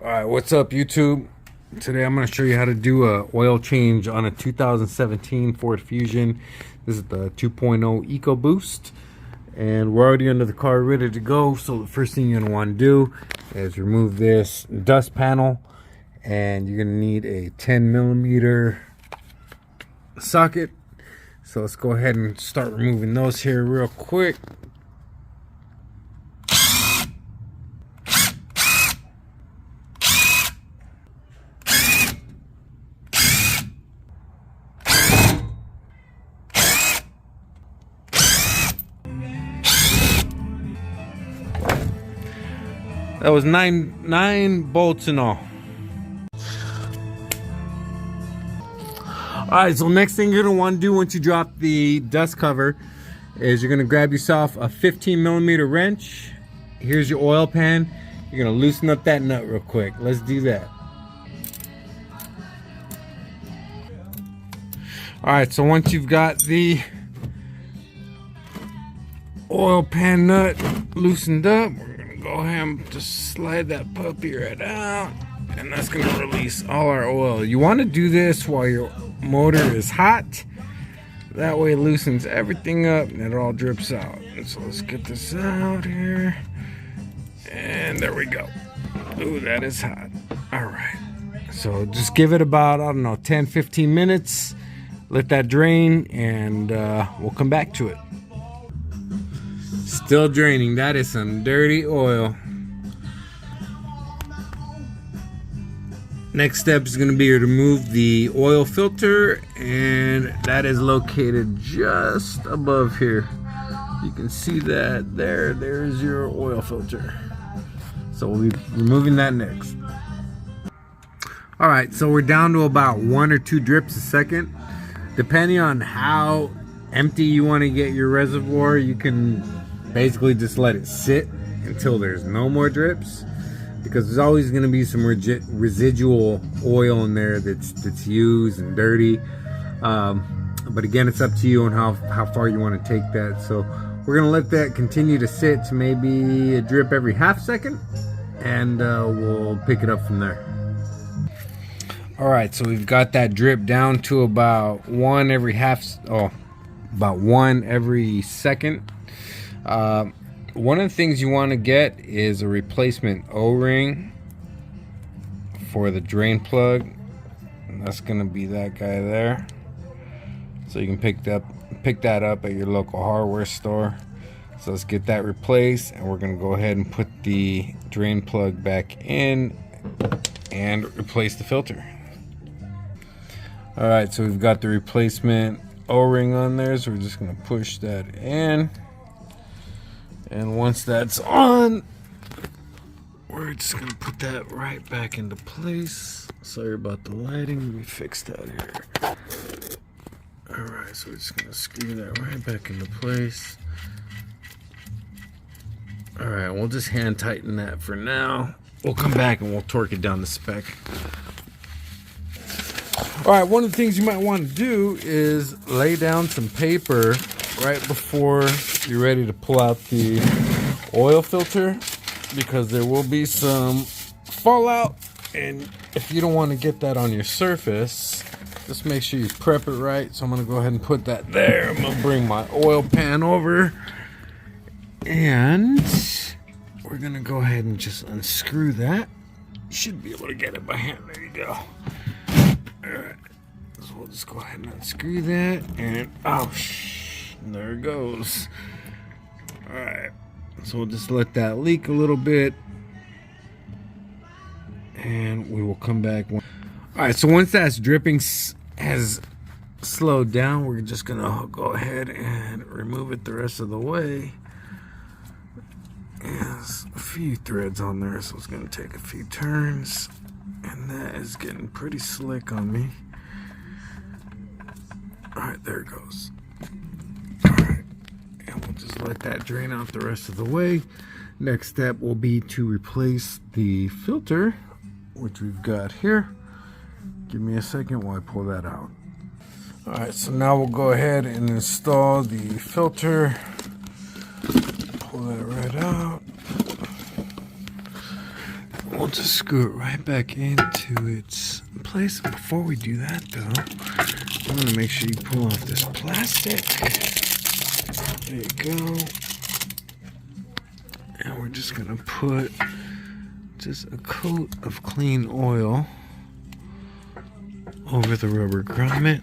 Alright, what's up YouTube? Today I'm going to show you how to do a oil change on a 2017 Ford Fusion. This is the 2.0 EcoBoost, and we're already under the car ready to go. So the first thing you're going to want to do is remove this dust panel, and you're going to need a 10mm socket. So let's go ahead and start removing those here real quick. That was nine bolts in all. Alright, so next thing you're gonna want to do once you drop the dust cover is you're gonna grab yourself a 15mm wrench. Here's your oil pan. You're gonna loosen up that nut real quick. Let's do that. Alright, so once you've got the oil pan nut loosened up, go ahead and just slide that puppy right out, and that's going to release all our oil. You want to do this while your motor is hot. That way it loosens everything up and it all drips out. And so let's get this out here, and there we go. Ooh, that is hot. All right, so just give it about, I don't know, 10-15 minutes. Let that drain, and we'll come back to it. Still draining. That is some dirty oil. Next step is going to be to remove the oil filter, and that is located just above here. You can see that there. There's your oil filter. So we'll be removing that next. Alright, so we're down to about 1 or 2 drips a second. Depending on how empty you want to get your reservoir, you can basically just let it sit until there's no more drips, because there's always going to be some residual oil in there that's used and dirty. But again, it's up to you on how far you want to take that. So we're going to let that continue to sit to maybe a drip every half second, and we'll pick it up from there. Alright, so we've got that drip down to about one every second. One of the things you want to get is a replacement O-ring for the drain plug. And that's going to be that guy there. So you can pick that up at your local hardware store. So let's get that replaced, and we're going to go ahead and put the drain plug back in and replace the filter. Alright, so we've got the replacement O-ring on there, so we're just going to push that in. And once that's on, we're just going to put that right back into place. Sorry about the lighting, let me fix that here. Alright, so we're just going to screw that right back into place. Alright, we'll just hand tighten that for now. We'll come back and we'll torque it down to spec. Alright, one of the things you might want to do is lay down some paper right before you're ready to pull out the oil filter, because there will be some fallout, and if you don't want to get that on your surface, just make sure you prep it right. So I'm going to go ahead and put that there. I'm going to bring my oil pan over, and we're going to go ahead and just unscrew that. You should be able to get it by hand. There you go. Alright, so we'll just go ahead and unscrew that, and there it goes. Alright, so we'll just let that leak a little bit, and we will come back. Alright, so once that dripping has slowed down, we're just gonna go ahead and remove it the rest of the way. There's a few threads on there, so it's gonna take a few turns. And that is getting pretty slick on me. Alright, there it goes. Alright, and we'll just let that drain out the rest of the way. Next step will be to replace the filter, which we've got here. Give me a second while I pull that out. Alright, so now we'll go ahead and install the filter. Pull that right out. we'll just screw it right back into its place. Before we do that, though, I'm gonna make sure you pull off this plastic. There you go. And we're just gonna put just a coat of clean oil over the rubber grommet.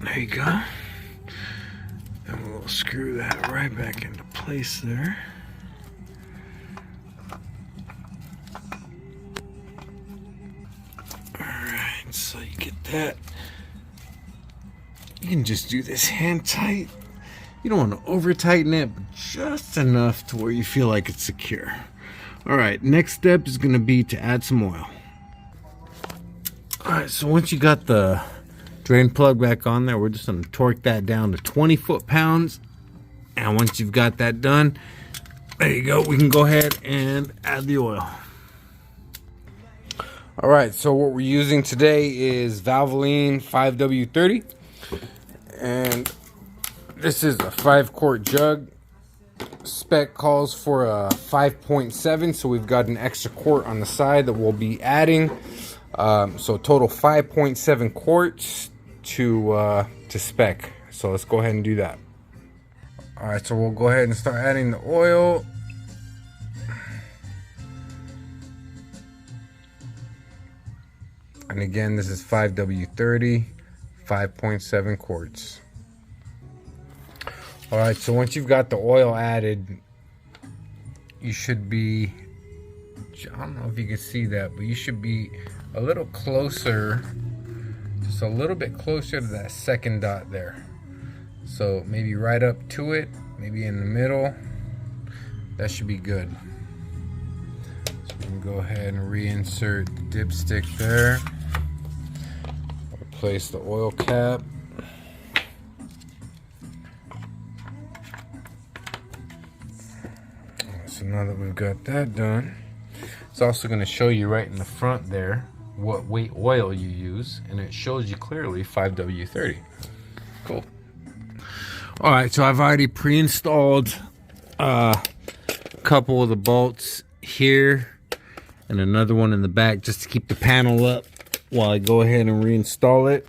There you go. And we'll screw that right back into place there. Alright, so you get that. You can just do this hand tight. You don't want to over tighten it, but just enough to where you feel like it's secure. Alright, next step is going to be to add some oil. Alright, so once you got the drain plug back on there, we're just going to torque that down to 20 foot-pounds. And once you've got that done, there you go, we can go ahead and add the oil. Alright, so what we're using today is Valvoline 5W30. And this is a 5-quart jug. Spec calls for a 5.7, so we've got an extra quart on the side that we'll be adding. So total 5.7 quarts to spec. So let's go ahead and do that. All right, so we'll go ahead and start adding the oil. And again, this is 5W30, 5.7 quarts. All right, so once you've got the oil added, you should be, I don't know if you can see that, but you should be a little closer, just a little bit closer to that second dot there. So maybe right up to it, maybe in the middle. That should be good. So we can go ahead and reinsert the dipstick there. Replace the oil cap. So now that we've got that done, it's also going to show you right in the front there what weight oil you use, and it shows you clearly 5W30. Cool. All right, so I've already pre-installed a couple of the bolts here and another one in the back just to keep the panel up while I go ahead and reinstall it.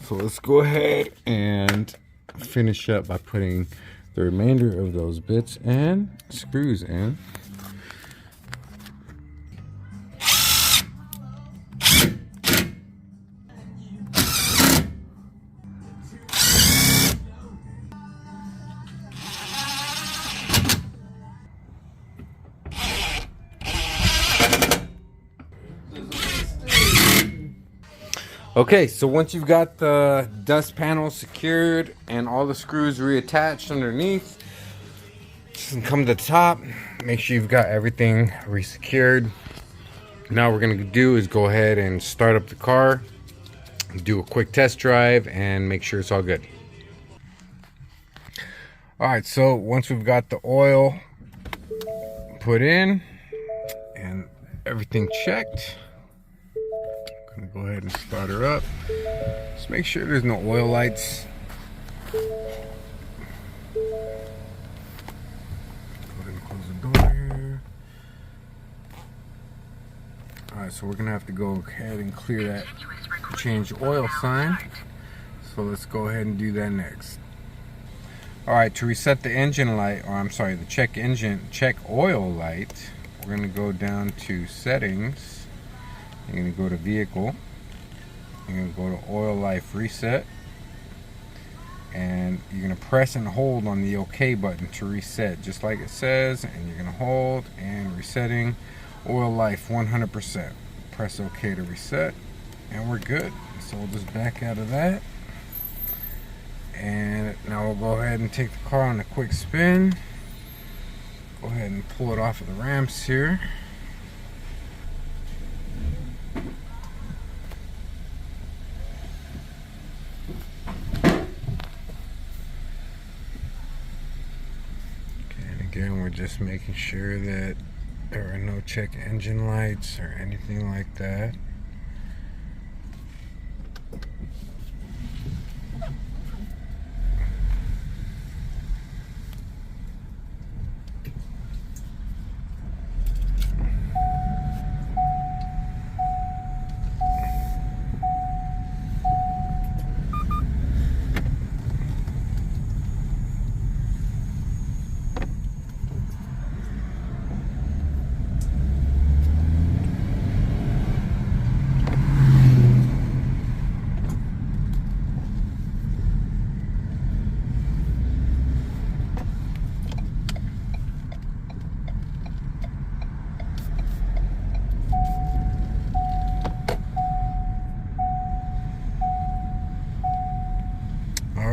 So let's go ahead and finish up by putting the remainder of those bits and screws in. Okay, so once you've got the dust panel secured and all the screws reattached underneath, just come to the top, make sure you've got everything resecured. Now what we're gonna do is go ahead and start up the car, do a quick test drive, and make sure it's all good. All right, so once we've got the oil put in and everything checked, I'm gonna go ahead and start her up. Just make sure there's no oil lights. Go ahead and close the door here. Alright, so we're gonna have to go ahead and clear that change oil sign. So let's go ahead and do that next. Alright, to reset the engine light, or I'm sorry, the check oil light, we're gonna go down to settings. You're going to go to vehicle, you're going to go to oil life reset, and you're going to press and hold on the OK button to reset, just like it says, and you're going to hold and resetting oil life 100%. Press OK to reset, and we're good. So we'll just back out of that, and now we'll go ahead and take the car on a quick spin. Go ahead and pull it off of the ramps here. Again, we're just making sure that there are no check engine lights or anything like that.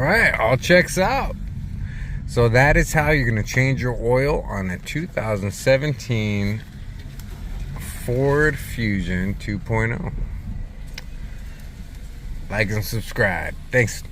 right, all checks out. So that is how you're going to change your oil on a 2017 Ford Fusion 2.0. Like and subscribe. Thanks.